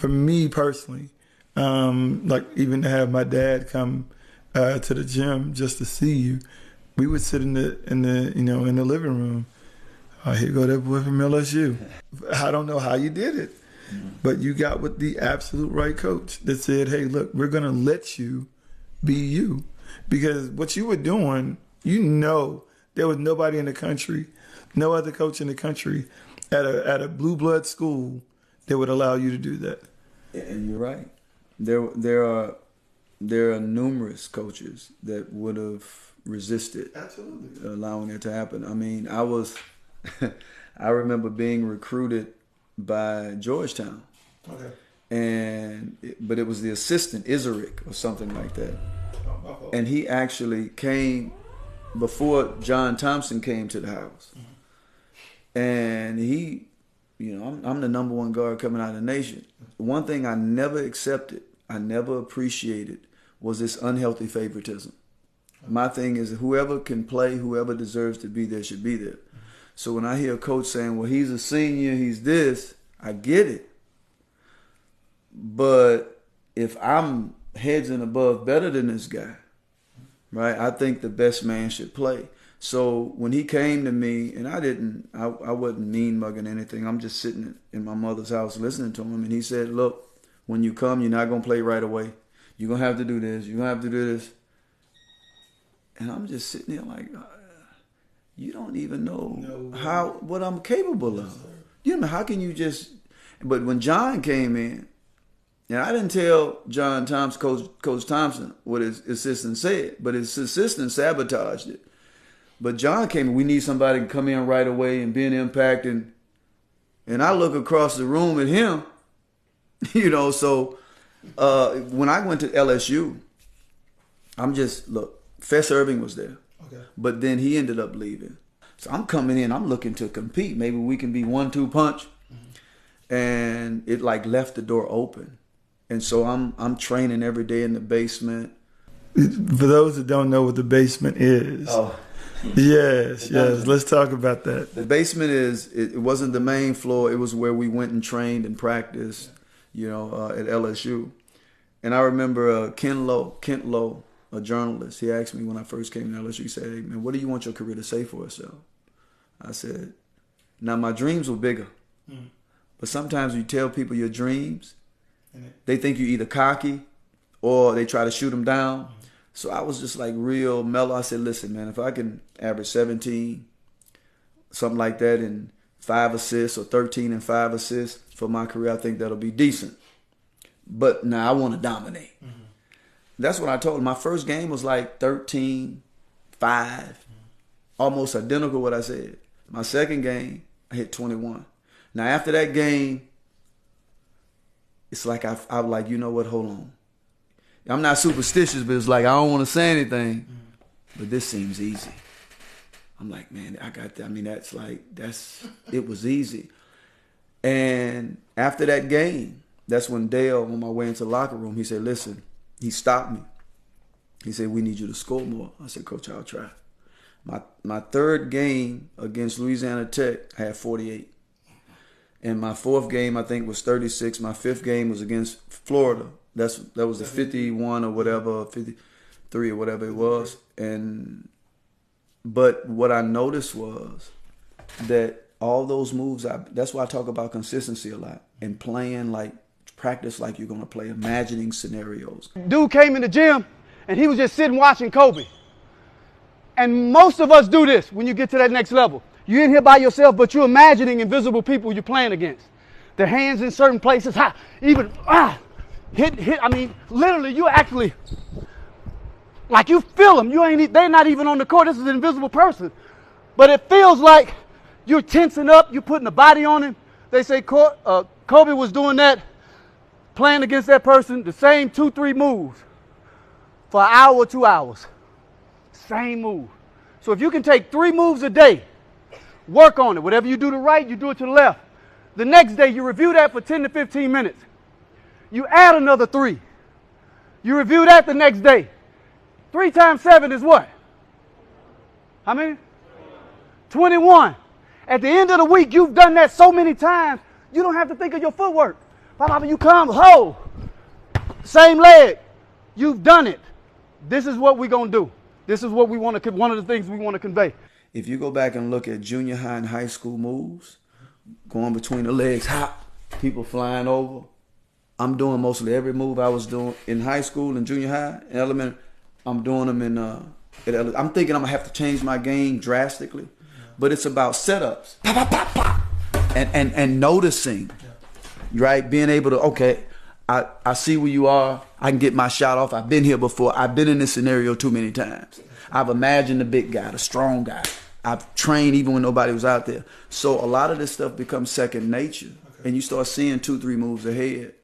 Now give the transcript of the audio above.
For me personally, like even to have my dad come to the gym just to see you, we would sit in the living room. Here go that boy from LSU. I don't know how you did it, but you got with the absolute right coach that said, "Hey, look, we're gonna let you be you," because what you were doing, there was nobody in the country, no other coach in the country at a blue blood school that would allow you to do that. And you're right. There are numerous coaches that would have resisted Absolutely allowing it to happen. I mean, I remember being recruited by Georgetown. Okay. But it was the assistant, Isaric or something like that. And he actually came before John Thompson came to the house. And he, I'm the number one guard coming out of the nation. One thing I never accepted, I never appreciated, was this unhealthy favoritism. My thing is whoever can play, whoever deserves to be there should be there. So when I hear a coach saying, well, he's a senior, he's this, I get it. But if I'm heads and above better than this guy, right, I think the best man should play. So when he came to me, and I wasn't mean mugging anything. I'm just sitting in my mother's house listening to him. And he said, look, when you come, you're not going to play right away. You're going to have to do this. You're going to have to do this. And I'm just sitting there like, you don't even know what I'm capable of. How can you just... But when John came in, and I didn't tell John Thompson, Coach Thompson, what his assistant said, but his assistant sabotaged it. But John came in, we need somebody to come in right away and be an impact. And I look across the room at him, so when I went to LSU, Fess Irving was there. Okay. But then he ended up leaving. So I'm coming in, I'm looking to compete. Maybe we can be 1-2 punch. And it left the door open. And so I'm training every day in the basement. For those that don't know what the basement is. Oh. Yes. Let's talk about that. The basement it wasn't the main floor. It was where we went and trained and practiced, at LSU. And I remember Kent Lowe, a journalist, he asked me when I first came to LSU, he said, "Hey, man, what do you want your career to say for itself?" I said, now my dreams were bigger. But sometimes you tell people your dreams, they think you're either cocky or they try to shoot them down. So I was just real mellow. I said, listen, man, if I can average 17, something like that, and 5 assists or 13 and 5 assists for my career, I think that'll be decent. But now I want to dominate. That's what I told him. My first game was 13-5, almost identical to what I said. My second game, I hit 21. Now, after that game, it's I'm like, you know what, hold on. I'm not superstitious, but it's I don't want to say anything. But this seems easy. I'm like, man, I got that. I mean, it was easy. And after that game, that's when Dale, on my way into the locker room, he said, listen, he stopped me. He said, we need you to score more. I said, Coach, I'll try. My third game against Louisiana Tech, I had 48. And my fourth game, I think, was 36. My fifth game was against Florida. That was the 51 or whatever, 53 or whatever it was. But what I noticed was that all those moves, that's why I talk about consistency a lot and playing practice like you're going to play, imagining scenarios. Dude came in the gym and he was just sitting watching Kobe. And most of us do this when you get to that next level. You're in here by yourself, but you're imagining invisible people you're playing against. Their hands in certain places, hit. I mean, literally, you actually, you feel them. They're not even on the court. This is an invisible person. But it feels like you're tensing up. You're putting a body on him. They say Kobe was doing that, playing against that person, the same 2-3 moves for an hour or 2 hours. Same move. So if you can take 3 moves a day, work on it. Whatever you do to right, you do it to the left. The next day, you review that for 10 to 15 minutes. You add another 3. You review that the next day. 3 times 7 is what? How many? 21. At the end of the week, you've done that so many times, you don't have to think of your footwork Papa, you come, ho! Same leg. You've done it. This is what we're going to do. This is what we want to, one of the things we want to convey. If you go back and look at junior high and high school moves, going between the legs, hop, people flying over. I'm doing mostly every move I was doing in high school and junior high, in elementary. I'm doing them in, I'm thinking I'm going to have to change my game drastically. But it's about setups. Pop, pop, pop, pop. And noticing, right? Being able to, okay, I see where you are. I can get my shot off. I've been here before. I've been in this scenario too many times. I've imagined the big guy, the strong guy. I've trained even when nobody was out there. So a lot of this stuff becomes second nature. And you start seeing 2-3 moves ahead.